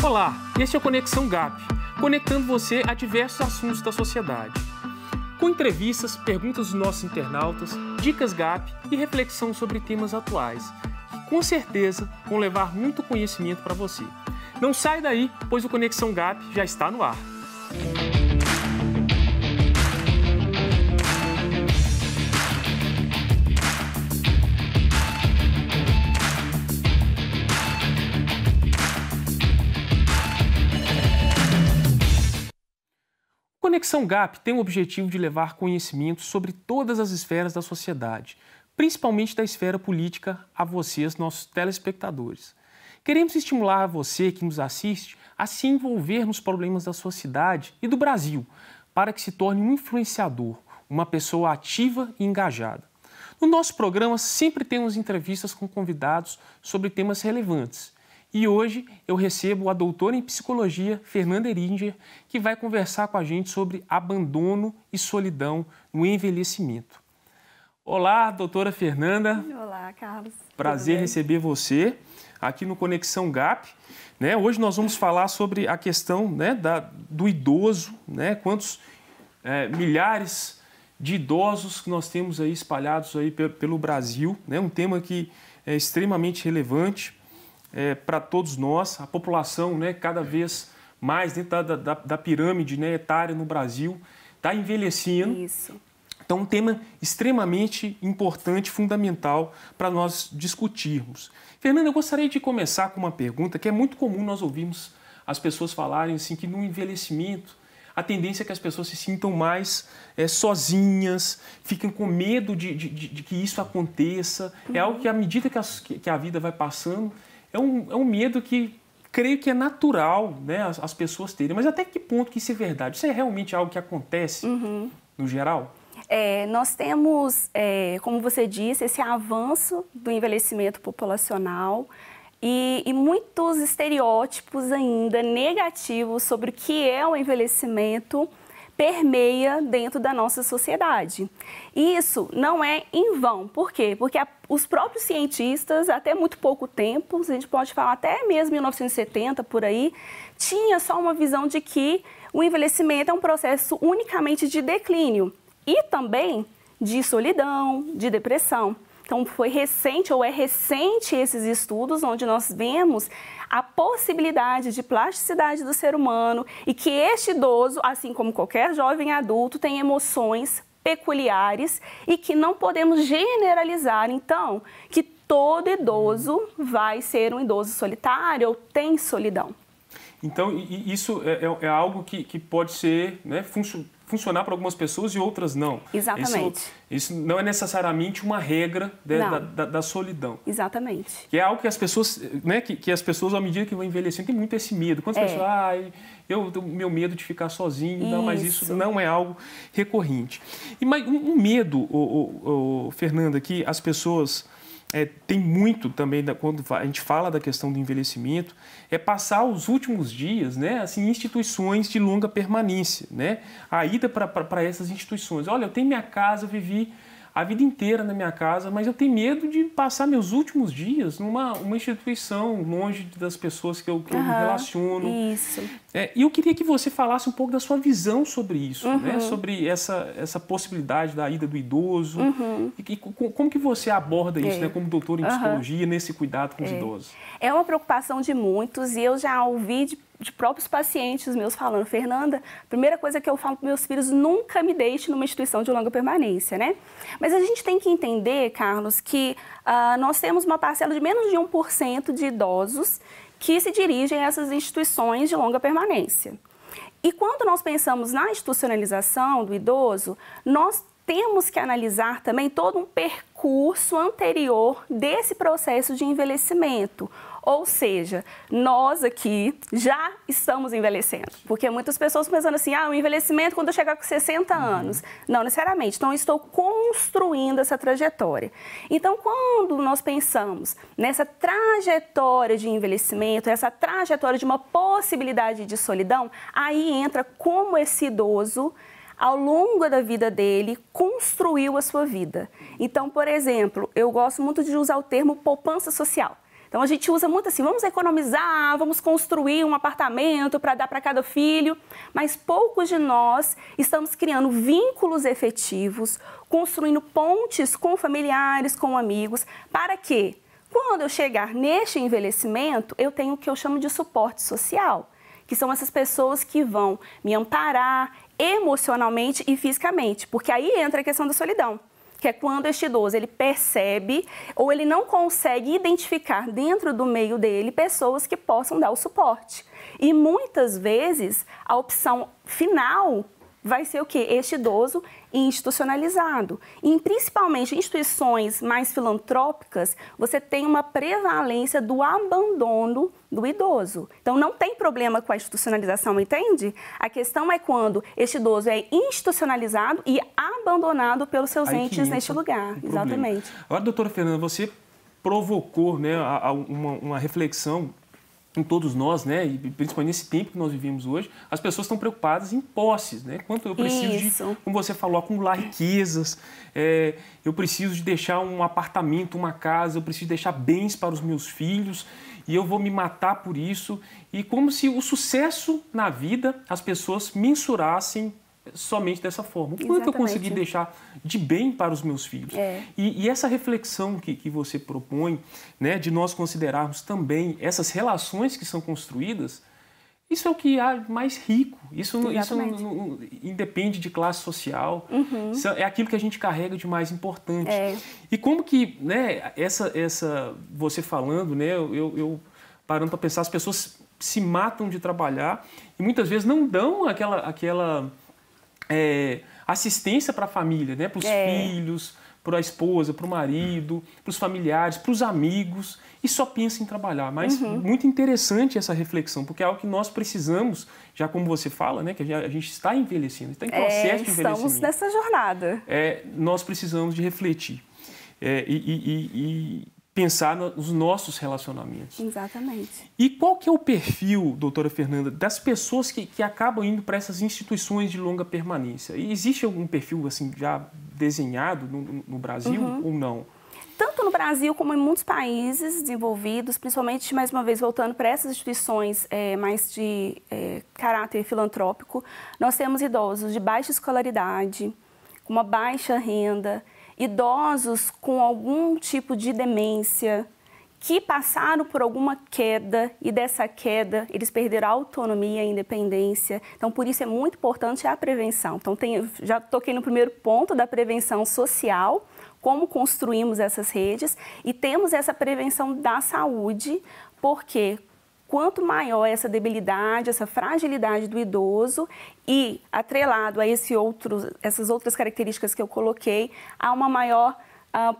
Olá, este é o Conexão GAP, conectando você a diversos assuntos da sociedade. Com entrevistas, perguntas dos nossos internautas, dicas GAP e reflexão sobre temas atuais, que com certeza vão levar muito conhecimento para você. Não sai daí, pois o Conexão GAP já está no ar. O Conexão GAP tem o objetivo de levar conhecimento sobre todas as esferas da sociedade, principalmente da esfera política, a vocês, nossos telespectadores. Queremos estimular você que nos assiste a se envolver nos problemas da sua cidade e do Brasil, para que se torne um influenciador, uma pessoa ativa e engajada. No nosso programa sempre temos entrevistas com convidados sobre temas relevantes. E hoje eu recebo a doutora em psicologia, Fernanda Eringer, que vai conversar com a gente sobre abandono e solidão no envelhecimento. Olá, doutora Fernanda. Olá, Carlos. Prazer receber você aqui no Conexão GAP. Hoje nós vamos falar sobre a questão do idoso, quantos milhares de idosos que nós temos aí espalhados aí pelo Brasil, um tema que é extremamente relevante para todos nós. A população, cada vez mais dentro da pirâmide etária no Brasil está envelhecendo. Isso. Então, um tema extremamente importante, fundamental para nós discutirmos. Fernanda, eu gostaria de começar com uma pergunta que é muito comum nós ouvirmos as pessoas falarem assim, que no envelhecimento a tendência é que as pessoas se sintam mais sozinhas, fiquem com medo de que isso aconteça. É algo que, à medida que a vida vai passando, é um medo que creio que é natural, as pessoas terem. Mas até que ponto que isso é verdade? Isso é realmente algo que acontece no geral? Nós temos, como você disse, esse avanço do envelhecimento populacional e muitos estereótipos ainda negativos sobre o que é o envelhecimento permeia dentro da nossa sociedade. E isso não é em vão. Por quê? Porque os próprios cientistas, até muito pouco tempo, a gente pode falar até mesmo 1970, por aí, tinha só uma visão de que o envelhecimento é um processo unicamente de declínio e também de solidão, de depressão. Então, foi recente ou é recente esses estudos onde nós vemos a possibilidade de plasticidade do ser humano e que este idoso, assim como qualquer jovem adulto, tem emoções peculiares e que não podemos generalizar, então, que todo idoso vai ser um idoso solitário ou tem solidão. Então, isso é algo que pode ser, funcionar para algumas pessoas e outras não. Exatamente. Isso não é necessariamente uma regra da solidão. Exatamente. Que é algo que as pessoas, que as pessoas, à medida que vão envelhecendo, têm muito esse medo. Quando as pessoas, eu tenho meu medo de ficar sozinho, não, mas isso não é algo recorrente. E um medo, Fernanda, que as pessoas tem muito também, quando a gente fala da questão do envelhecimento, é passar os últimos dias em instituições de longa permanência. A ida para essas instituições. Olha, eu tenho minha casa, vivi a vida inteira na minha casa, mas eu tenho medo de passar meus últimos dias numa instituição, longe das pessoas que eu me relaciono. Isso. E eu queria que você falasse um pouco da sua visão sobre isso, sobre essa possibilidade da ida do idoso. E como que você aborda isso, como doutor em psicologia, nesse cuidado com os idosos? É uma preocupação de muitos e eu já ouvi de próprios pacientes meus falando, Fernanda, a primeira coisa que eu falo para meus filhos, nunca me deixe numa instituição de longa permanência, Mas a gente tem que entender, Carlos, que nós temos uma parcela de menos de 1% de idosos que se dirigem a essas instituições de longa permanência. E quando nós pensamos na institucionalização do idoso, nós temos que analisar também todo um percurso anterior desse processo de envelhecimento. Ou seja, nós aqui já estamos envelhecendo. Porque muitas pessoas pensando assim, o envelhecimento quando eu chegar com 60 anos. Não necessariamente. Então, eu estou construindo essa trajetória. Então, quando nós pensamos nessa trajetória de envelhecimento, essa trajetória de uma possibilidade de solidão, aí entra como esse idoso, ao longo da vida dele, construiu a sua vida. Então, por exemplo, eu gosto muito de usar o termo poupança social. Então a gente usa muito assim, vamos economizar, vamos construir um apartamento para dar para cada filho, mas poucos de nós estamos criando vínculos efetivos, construindo pontes com familiares, com amigos, para que quando eu chegar neste envelhecimento, eu tenho o que eu chamo de suporte social, que são essas pessoas que vão me amparar emocionalmente e fisicamente, porque aí entra a questão da solidão, que é quando este idoso ele percebe ou ele não consegue identificar dentro do meio dele pessoas que possam dar o suporte. E muitas vezes a opção final vai ser o quê? Este idoso institucionalizado. E principalmente em instituições mais filantrópicas, você tem uma prevalência do abandono do idoso. Então não tem problema com a institucionalização, entende? A questão é quando este idoso é institucionalizado e abandonado pelos seus entes neste lugar. Exatamente. Agora, doutora Fernanda, você provocou, né, uma reflexão em todos nós, né, e principalmente nesse tempo que nós vivemos hoje, as pessoas estão preocupadas em posses, né? Quanto eu preciso de, como você falou, acumular riquezas, eu preciso de deixar um apartamento, uma casa, eu preciso deixar bens para os meus filhos e eu vou me matar por isso. E como se o sucesso na vida as pessoas mensurassem somente dessa forma. O quanto eu consegui deixar de bem para os meus filhos? E essa reflexão que você propõe, né, de nós considerarmos também essas relações que são construídas, isso é o que há mais rico. Isso não independe de classe social. Isso é aquilo que a gente carrega de mais importante. E como que, né, você falando, né, eu parando para pensar, as pessoas se matam de trabalhar e muitas vezes não dão aquela assistência para a família, né? Para os filhos, para a esposa, para o marido, para os familiares, para os amigos, e só pensa em trabalhar. Mas muito interessante essa reflexão, porque é algo que nós precisamos, já como você fala, né? Que a gente está envelhecendo, está em processo de envelhecimento. Estamos nessa jornada. Nós precisamos de refletir e pensar nos nossos relacionamentos. Exatamente. E qual que é o perfil, doutora Fernanda, das pessoas que acabam indo para essas instituições de longa permanência? E existe algum perfil assim já desenhado no Brasil ou não? Tanto no Brasil como em muitos países desenvolvidos, principalmente, mais uma vez, voltando para essas instituições mais de caráter filantrópico, nós temos idosos de baixa escolaridade, com uma baixa renda, idosos com algum tipo de demência, que passaram por alguma queda e dessa queda eles perderam a autonomia e a independência. Então, por isso é muito importante a prevenção. Então, já toquei no primeiro ponto da prevenção social, como construímos essas redes, e temos essa prevenção da saúde, porque quanto maior essa debilidade, essa fragilidade do idoso e atrelado a essas outras características que eu coloquei, há uma maior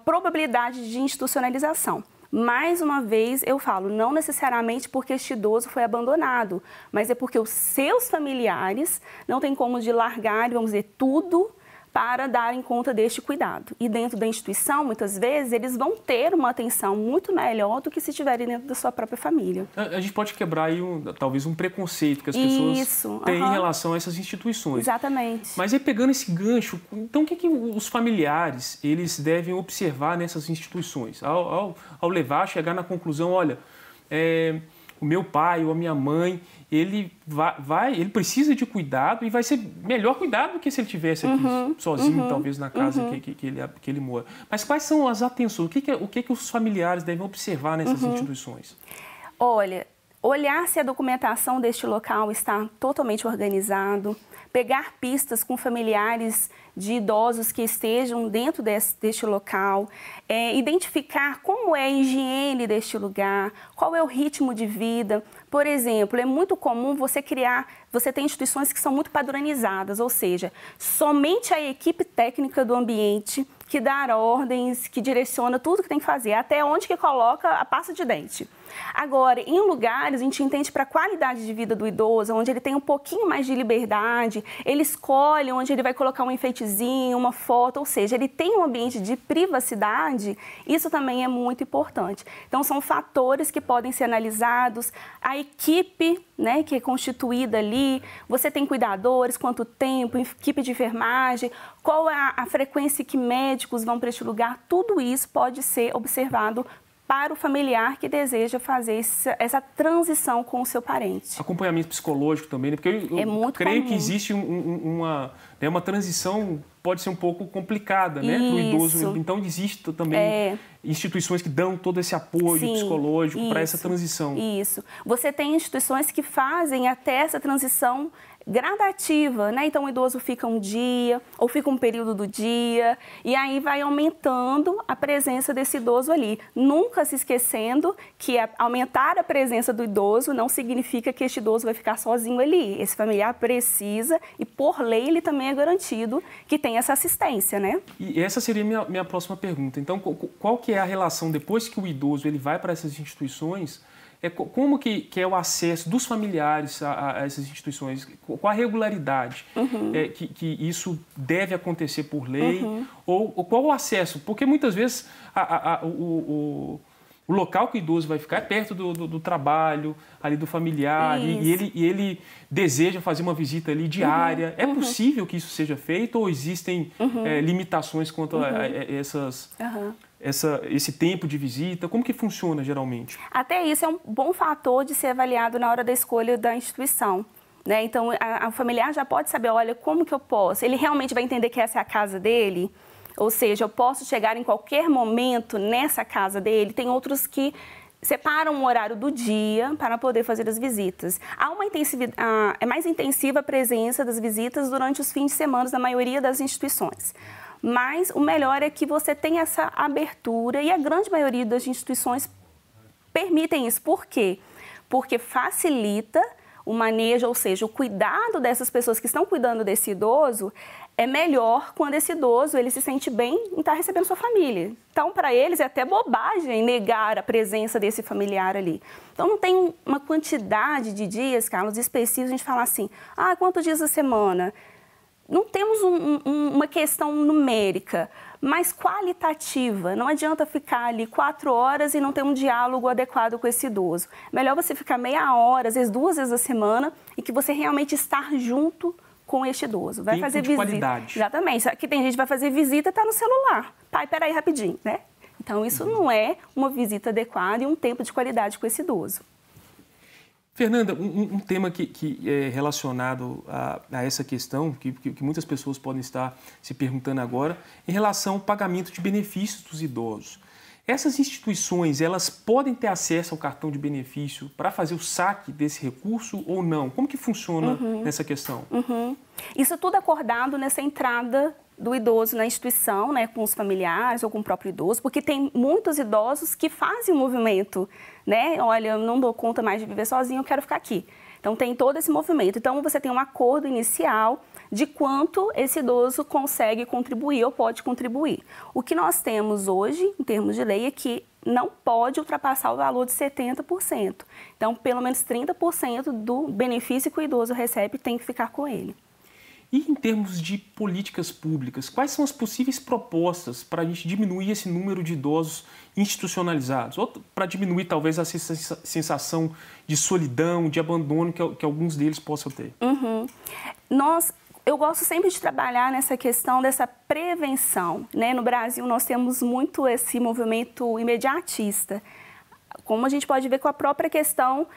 probabilidade de institucionalização. Mais uma vez, eu falo, não necessariamente porque este idoso foi abandonado, mas é porque os seus familiares não têm como de largar, vamos dizer, tudo para darem conta deste cuidado. E dentro da instituição, muitas vezes, eles vão ter uma atenção muito melhor do que se estiverem dentro da sua própria família. A gente pode quebrar aí talvez um preconceito que as pessoas têm em relação a essas instituições. Exatamente. Mas aí pegando esse gancho, então o que os familiares eles devem observar nessas instituições? Ao chegar na conclusão, olha, o meu pai ou a minha mãe, ele precisa de cuidado e vai ser melhor cuidado do que se ele estivesse aqui sozinho, talvez na casa que ele mora. Mas quais são as atenções? O que os familiares devem observar nessas instituições? Olha, olhar se a documentação deste local está totalmente organizado, pegar pistas com familiares de idosos que estejam dentro deste local, identificar como é a higiene deste lugar, qual é o ritmo de vida. Por exemplo, é muito comum você tem instituições que são muito padronizadas, ou seja, somente a equipe técnica do ambiente que dá ordens, que direciona tudo que tem que fazer, até onde que coloca a pasta de dente. Agora, em lugares, a gente entende para a qualidade de vida do idoso, onde ele tem um pouquinho mais de liberdade, ele escolhe onde ele vai colocar um enfeitezinho, uma foto, ou seja, ele tem um ambiente de privacidade, isso também é muito importante. Então, são fatores que podem ser analisados, a equipe, né, que é constituída ali, você tem cuidadores, quanto tempo, equipe de enfermagem, qual é a frequência que médicos vão para este lugar, tudo isso pode ser observado para o familiar que deseja fazer essa transição com o seu parente. Acompanhamento psicológico também, né? Porque eu creio comum. que existe uma transição, pode ser um pouco complicada, né, para o idoso. Então, existe também instituições que dão todo esse apoio psicológico para essa transição. Isso. Você tem instituições que fazem até essa transição gradativa, né? Então o idoso fica um dia ou fica um período do dia e aí vai aumentando a presença desse idoso ali. Nunca se esquecendo que aumentar a presença do idoso não significa que este idoso vai ficar sozinho ali. Esse familiar precisa e por lei ele também é garantido que tem essa assistência, né? E essa seria minha próxima pergunta. Então, qual que é a relação depois que o idoso ele vai para essas instituições? Como que é o acesso dos familiares a essas instituições? Qual a regularidade que isso deve acontecer por lei? Ou qual o acesso? Porque muitas vezes o local que o idoso vai ficar é perto do trabalho, ali do familiar, e ele deseja fazer uma visita ali diária. É possível que isso seja feito ou existem limitações quanto a esse tempo de visita? Como que funciona geralmente? Até isso é um bom fator de ser avaliado na hora da escolha da instituição, né? Então, o familiar já pode saber, olha, como que eu posso? Ele realmente vai entender que essa é a casa dele? Ou seja, eu posso chegar em qualquer momento nessa casa dele? Tem outros que separam o horário do dia para poder fazer as visitas. É mais intensiva a presença das visitas durante os fins de semana na maioria das instituições. Mas o melhor é que você tenha essa abertura e a grande maioria das instituições permitem isso. Por quê? Porque facilita o manejo, ou seja, o cuidado dessas pessoas que estão cuidando desse idoso é melhor quando esse idoso ele se sente bem em estar recebendo sua família. Então, para eles é até bobagem negar a presença desse familiar ali. Então, não tem uma quantidade de dias, Carlos, específicos, a gente falar assim, quantos dias da semana? Não temos uma questão numérica, mas qualitativa. Não adianta ficar ali 4 horas e não ter um diálogo adequado com esse idoso. Melhor você ficar meia hora, às vezes 2 vezes a semana, e que você realmente estar junto com este idoso. Vai fazer visita. Qualidade. Exatamente. Aqui tem gente que vai fazer visita e está no celular. Pai, peraí rapidinho, né? Então, isso não é uma visita adequada e um tempo de qualidade com esse idoso. Fernanda, um tema que é relacionado a essa questão, que muitas pessoas podem estar se perguntando agora, em relação ao pagamento de benefícios dos idosos. Essas instituições, elas podem ter acesso ao cartão de benefício para fazer o saque desse recurso ou não? Como que funciona nessa questão? Isso tudo acordado nessa entrada do idoso na instituição, né, com os familiares ou com o próprio idoso, porque tem muitos idosos que fazem o movimento, né? Olha, eu não dou conta mais de viver sozinho, eu quero ficar aqui. Então, tem todo esse movimento. Então, você tem um acordo inicial de quanto esse idoso consegue contribuir ou pode contribuir. O que nós temos hoje, em termos de lei, é que não pode ultrapassar o valor de 70%. Então, pelo menos 30% do benefício que o idoso recebe tem que ficar com ele. E em termos de políticas públicas, quais são as possíveis propostas para a gente diminuir esse número de idosos institucionalizados? Ou para diminuir, talvez, a sensação de solidão, de abandono que alguns deles possam ter? Eu gosto sempre de trabalhar nessa questão dessa prevenção, né? No Brasil, nós temos muito esse movimento imediatista. Como a gente pode ver com a própria questão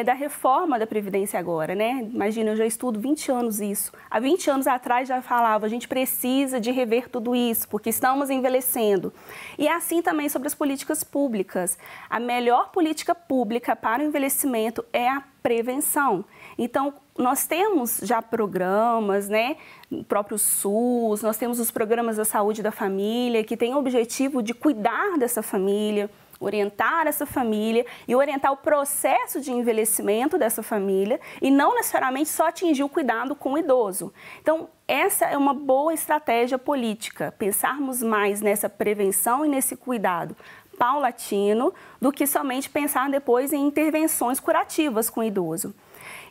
da reforma da Previdência agora, né? Imagina, eu já estudo 20 anos isso. Há 20 anos atrás já falava, a gente precisa de rever tudo isso, porque estamos envelhecendo. E é assim também sobre as políticas públicas. A melhor política pública para o envelhecimento é a prevenção. Então, nós temos já programas, né? O próprio SUS, nós temos os programas da saúde da família, que têm o objetivo de cuidar dessa família, orientar essa família e orientar o processo de envelhecimento dessa família e não necessariamente só atingir o cuidado com o idoso. Então, essa é uma boa estratégia política, pensarmos mais nessa prevenção e nesse cuidado paulatino do que somente pensar depois em intervenções curativas com o idoso.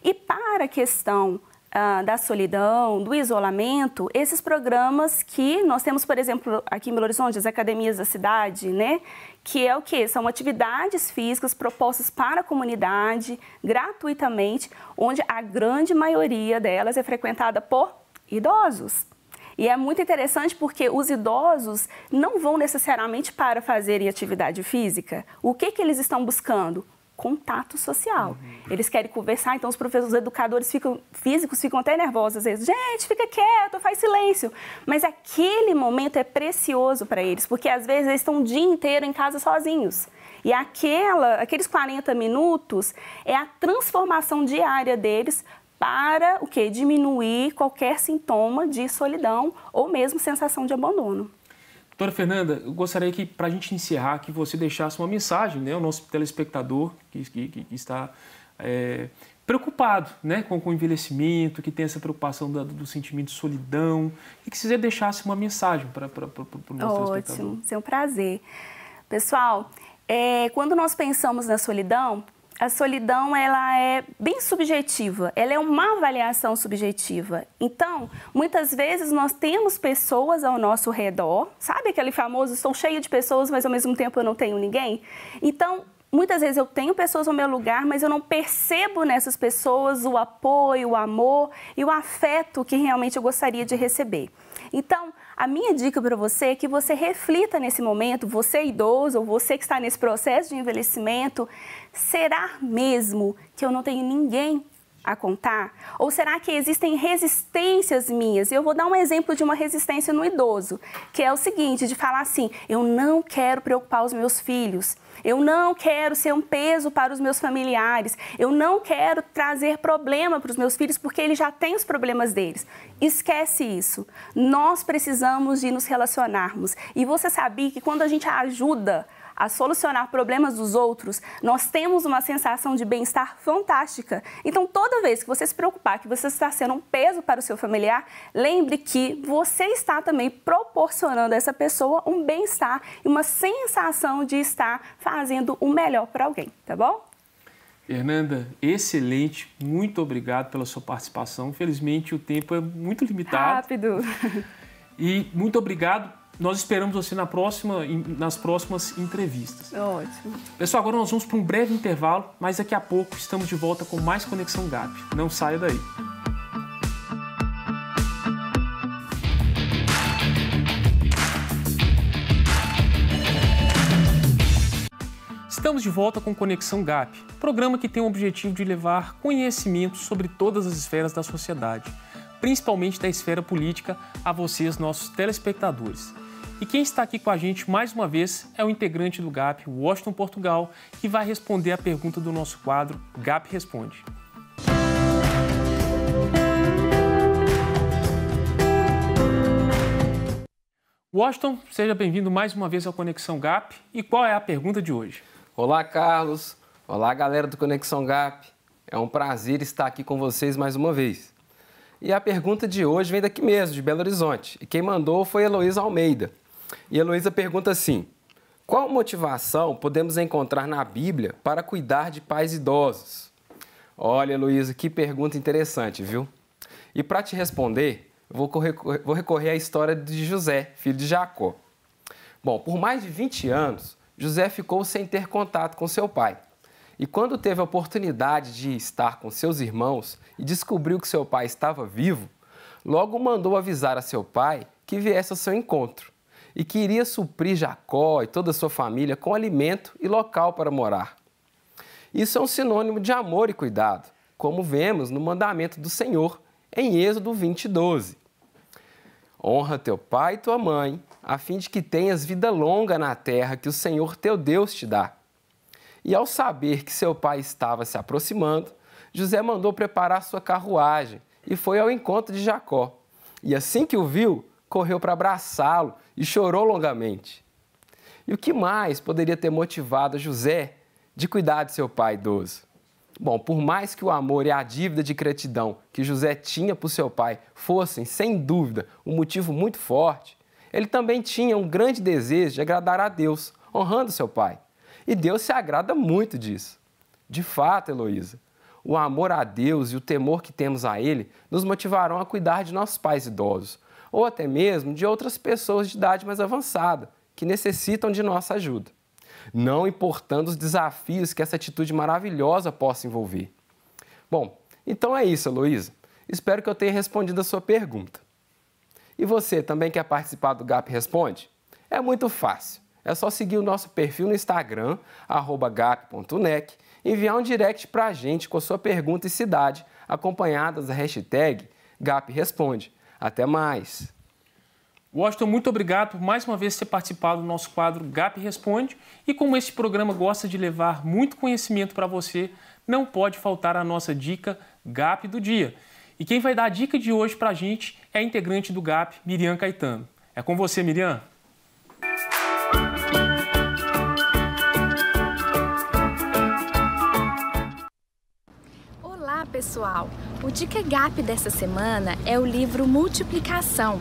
E para a questão da solidão, do isolamento, esses programas que nós temos, por exemplo, aqui em Belo Horizonte, as academias da cidade, né? Que é o quê? São atividades físicas propostas para a comunidade, gratuitamente, onde a grande maioria delas é frequentada por idosos. E é muito interessante porque os idosos não vão necessariamente para fazerem atividade física. O que eles estão buscando? Contato social. Eles querem conversar, então os professores, os educadores físicos ficam até nervosos às vezes. Gente, fica quieto, faz silêncio. Mas aquele momento é precioso para eles, porque às vezes eles estão o dia inteiro em casa sozinhos. E aqueles 40 minutos é a transformação diária deles para o quê? Diminuir qualquer sintoma de solidão ou mesmo sensação de abandono. Doutora Fernanda, eu gostaria que, para a gente encerrar, que você deixasse uma mensagem, né, ao nosso telespectador que está preocupado, né, com o envelhecimento, que tem essa preocupação do sentimento de solidão, e que você deixasse uma mensagem para o nosso telespectador. Ótimo, é um prazer. Pessoal, quando nós pensamos na solidão, a solidão ela é bem subjetiva, ela é uma avaliação subjetiva. Então, muitas vezes nós temos pessoas ao nosso redor, sabe aquele famoso, estou cheio de pessoas, mas ao mesmo tempo eu não tenho ninguém? Então, muitas vezes eu tenho pessoas ao meu lugar, mas eu não percebo nessas pessoas o apoio, o amor e o afeto que realmente eu gostaria de receber. Então, a minha dica para você é que você reflita nesse momento, você idoso ou você que está nesse processo de envelhecimento, será mesmo que eu não tenho ninguém a contar? Ou será que existem resistências minhas? Eu vou dar um exemplo de uma resistência no idoso, que é o seguinte, de falar assim, eu não quero preocupar os meus filhos, eu não quero ser um peso para os meus familiares, eu não quero trazer problema para os meus filhos porque eles já têm os problemas deles. Esquece isso. Nós precisamos de nos relacionarmos. E você sabia que quando a gente ajuda a solucionar problemas dos outros, nós temos uma sensação de bem-estar fantástica. Então, toda vez que você se preocupar que você está sendo um peso para o seu familiar, lembre que você está também proporcionando a essa pessoa um bem-estar e uma sensação de estar fazendo o melhor para alguém, tá bom? Fernanda, excelente. Muito obrigado pela sua participação. Infelizmente, o tempo é muito limitado. Rápido. E muito obrigado. Nós esperamos você nas próximas entrevistas. Ótimo. Pessoal, agora nós vamos para um breve intervalo, mas daqui a pouco estamos de volta com mais Conexão GAP. Não saia daí. Estamos de volta com Conexão GAP, programa que tem o objetivo de levar conhecimento sobre todas as esferas da sociedade, principalmente da esfera política, a vocês, nossos telespectadores. E quem está aqui com a gente mais uma vez é o integrante do GAP, Washington Portugal, que vai responder a pergunta do nosso quadro GAP Responde. Washington, seja bem-vindo mais uma vez ao Conexão GAP. E qual é a pergunta de hoje? Olá, Carlos. Olá, galera do Conexão GAP. É um prazer estar aqui com vocês mais uma vez. E a pergunta de hoje vem daqui mesmo, de Belo Horizonte. E quem mandou foi Heloísa Almeida. E Heloísa pergunta assim: qual motivação podemos encontrar na Bíblia para cuidar de pais idosos? Olha, Heloísa, que pergunta interessante, viu? E para te responder, vou recorrer à história de José, filho de Jacó. Bom, por mais de 20 anos, José ficou sem ter contato com seu pai. E quando teve a oportunidade de estar com seus irmãos e descobriu que seu pai estava vivo, logo mandou avisar a seu pai que viesse ao seu encontro e que iria suprir Jacó e toda a sua família com alimento e local para morar. Isso é um sinônimo de amor e cuidado, como vemos no mandamento do Senhor em Êxodo 20:12. Honra teu pai e tua mãe, a fim de que tenhas vida longa na terra que o Senhor teu Deus te dá. E ao saber que seu pai estava se aproximando, José mandou preparar sua carruagem e foi ao encontro de Jacó. E assim que o viu, correu para abraçá-lo e chorou longamente. E o que mais poderia ter motivado José de cuidar de seu pai idoso? Bom, por mais que o amor e a dívida de gratidão que José tinha por seu pai fossem, sem dúvida, um motivo muito forte, ele também tinha um grande desejo de agradar a Deus, honrando seu pai. E Deus se agrada muito disso. De fato, Heloísa, o amor a Deus e o temor que temos a Ele nos motivarão a cuidar de nossos pais idosos, ou até mesmo de outras pessoas de idade mais avançada, que necessitam de nossa ajuda, não importando os desafios que essa atitude maravilhosa possa envolver. Bom, então é isso, Heloísa. Espero que eu tenha respondido a sua pergunta. E você também quer participar do GAP Responde? É muito fácil. É só seguir o nosso perfil no Instagram, @gap.nec, enviar um direct para a gente com sua pergunta e cidade, acompanhadas da hashtag GAP Responde. Até mais! Washington, muito obrigado por mais uma vez ter participado do nosso quadro GAP Responde. E como este programa gosta de levar muito conhecimento para você, não pode faltar a nossa dica GAP do dia. E quem vai dar a dica de hoje para a gente é a integrante do GAP, Miriam Caetano. É com você, Miriam. Olá, pessoal! O Dica GAP dessa semana é o livro Multiplicação,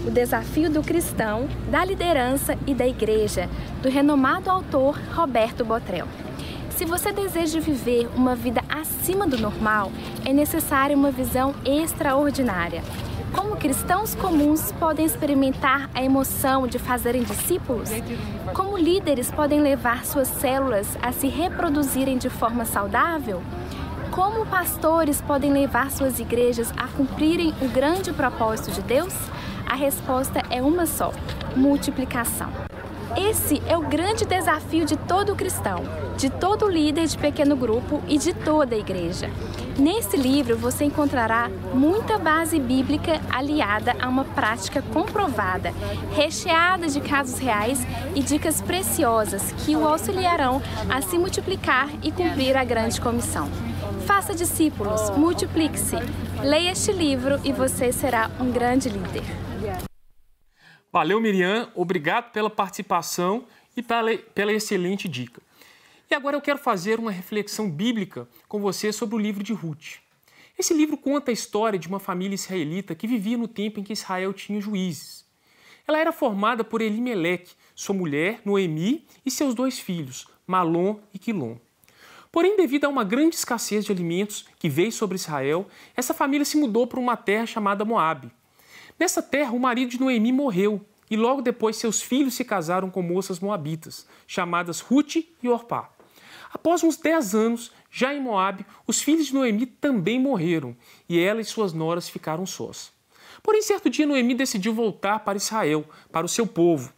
o desafio do cristão, da liderança e da igreja, do renomado autor Roberto Botrel. Se você deseja viver uma vida acima do normal, é necessária uma visão extraordinária. Como cristãos comuns podem experimentar a emoção de fazerem discípulos? Como líderes podem levar suas células a se reproduzirem de forma saudável? Como pastores podem levar suas igrejas a cumprirem o grande propósito de Deus? A resposta é uma só: multiplicação. Esse é o grande desafio de todo cristão, de todo líder de pequeno grupo e de toda a igreja. Nesse livro você encontrará muita base bíblica aliada a uma prática comprovada, recheada de casos reais e dicas preciosas que o auxiliarão a se multiplicar e cumprir a grande comissão. Faça discípulos, multiplique-se. Leia este livro e você será um grande líder. Valeu, Miriam. Obrigado pela participação e pela excelente dica. E agora eu quero fazer uma reflexão bíblica com você sobre o livro de Ruth. Esse livro conta a história de uma família israelita que vivia no tempo em que Israel tinha juízes. Ela era formada por Elimeleque, sua mulher, Noemi, e seus 2 filhos, Malom e Quilom. Porém, devido a uma grande escassez de alimentos que veio sobre Israel, essa família se mudou para uma terra chamada Moabe. Nessa terra, o marido de Noemi morreu e logo depois seus filhos se casaram com moças moabitas, chamadas Ruth e Orpá. Após uns 10 anos, já em Moabe, os filhos de Noemi também morreram e ela e suas noras ficaram sós. Porém, certo dia, Noemi decidiu voltar para Israel, para o seu povo.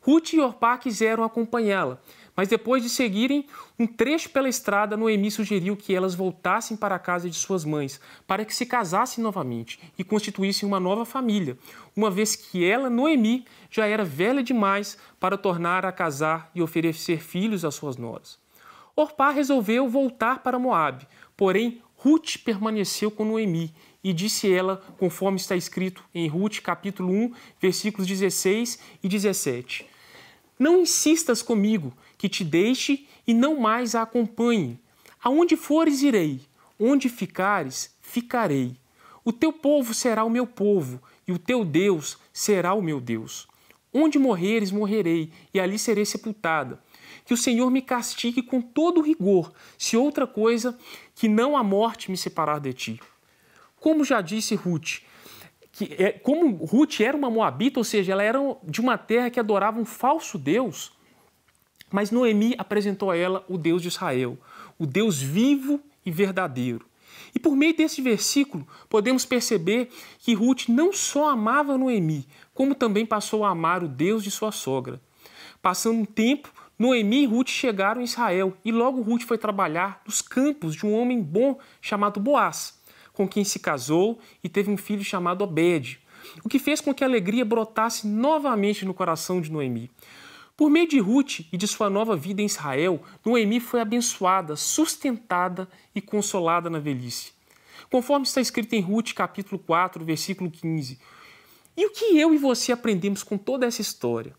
Ruth e Orpá quiseram acompanhá-la, mas depois de seguirem um trecho pela estrada, Noemi sugeriu que elas voltassem para a casa de suas mães, para que se casassem novamente e constituíssem uma nova família, uma vez que ela, Noemi, já era velha demais para tornar a casar e oferecer filhos às suas noras. Orpá resolveu voltar para Moabe, porém Ruth permaneceu com Noemi e disse ela, conforme está escrito em Ruth, capítulo 1, versículos 16 e 17. Não insistas comigo, que te deixe e não mais a acompanhe. Aonde fores, irei. Onde ficares, ficarei. O teu povo será o meu povo, e o teu Deus será o meu Deus. Onde morreres, morrerei, e ali serei sepultada. Que o Senhor me castigue com todo rigor, se outra coisa que não a morte me separar de ti. Como já disse Ruth, como Ruth era uma moabita, ou seja, ela era de uma terra que adorava um falso Deus, mas Noemi apresentou a ela o Deus de Israel, o Deus vivo e verdadeiro. E por meio desse versículo, podemos perceber que Ruth não só amava Noemi, como também passou a amar o Deus de sua sogra. Passando um tempo, Noemi e Ruth chegaram em Israel e logo Ruth foi trabalhar nos campos de um homem bom chamado Boaz, com quem se casou e teve um filho chamado Obed, o que fez com que a alegria brotasse novamente no coração de Noemi. Por meio de Ruth e de sua nova vida em Israel, Noemi foi abençoada, sustentada e consolada na velhice. Conforme está escrito em Ruth, capítulo 4, versículo 15. E o que eu e você aprendemos com toda essa história?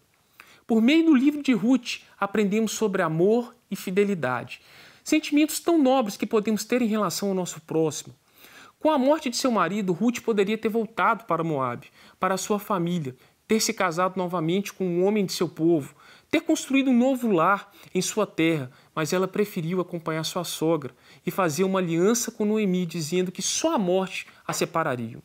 Por meio do livro de Ruth, aprendemos sobre amor e fidelidade, sentimentos tão nobres que podemos ter em relação ao nosso próximo. Com a morte de seu marido, Ruth poderia ter voltado para Moabe, para a sua família, ter se casado novamente com um homem de seu povo, ter construído um novo lar em sua terra, mas ela preferiu acompanhar sua sogra e fazer uma aliança com Noemi, dizendo que só a morte a separaria.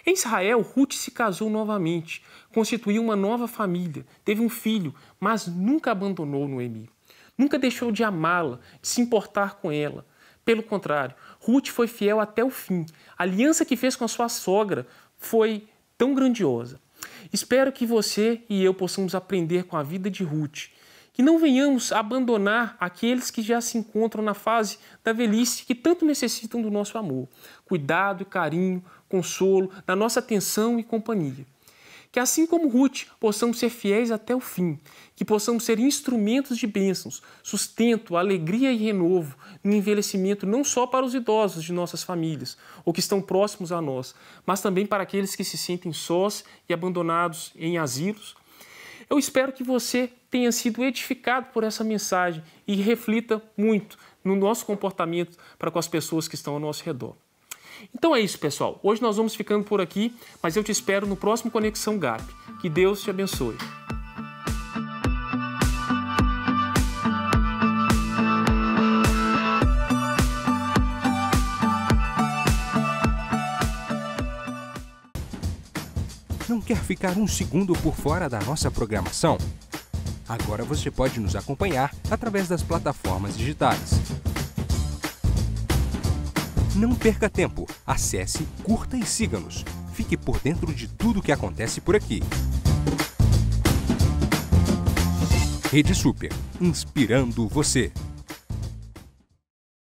Em Israel, Ruth se casou novamente, constituiu uma nova família, teve um filho, mas nunca abandonou Noemi. Nunca deixou de amá-la, de se importar com ela. Pelo contrário, Ruth foi fiel até o fim. A aliança que fez com a sua sogra foi tão grandiosa. Espero que você e eu possamos aprender com a vida de Ruth, que não venhamos abandonar aqueles que já se encontram na fase da velhice, que tanto necessitam do nosso amor, cuidado, carinho, consolo, da nossa atenção e companhia. Que assim como Ruth, possamos ser fiéis até o fim, que possamos ser instrumentos de bênçãos, sustento, alegria e renovo no envelhecimento não só para os idosos de nossas famílias ou que estão próximos a nós, mas também para aqueles que se sentem sós e abandonados em asilos. Eu espero que você tenha sido edificado por essa mensagem e reflita muito no nosso comportamento para com as pessoas que estão ao nosso redor. Então é isso, pessoal. Hoje nós vamos ficando por aqui, mas eu te espero no próximo Conexão GAP. Que Deus te abençoe. Não quer ficar um segundo por fora da nossa programação? Agora você pode nos acompanhar através das plataformas digitais. Não perca tempo, acesse, curta e siga-nos. Fique por dentro de tudo o que acontece por aqui. Rede Super, inspirando você.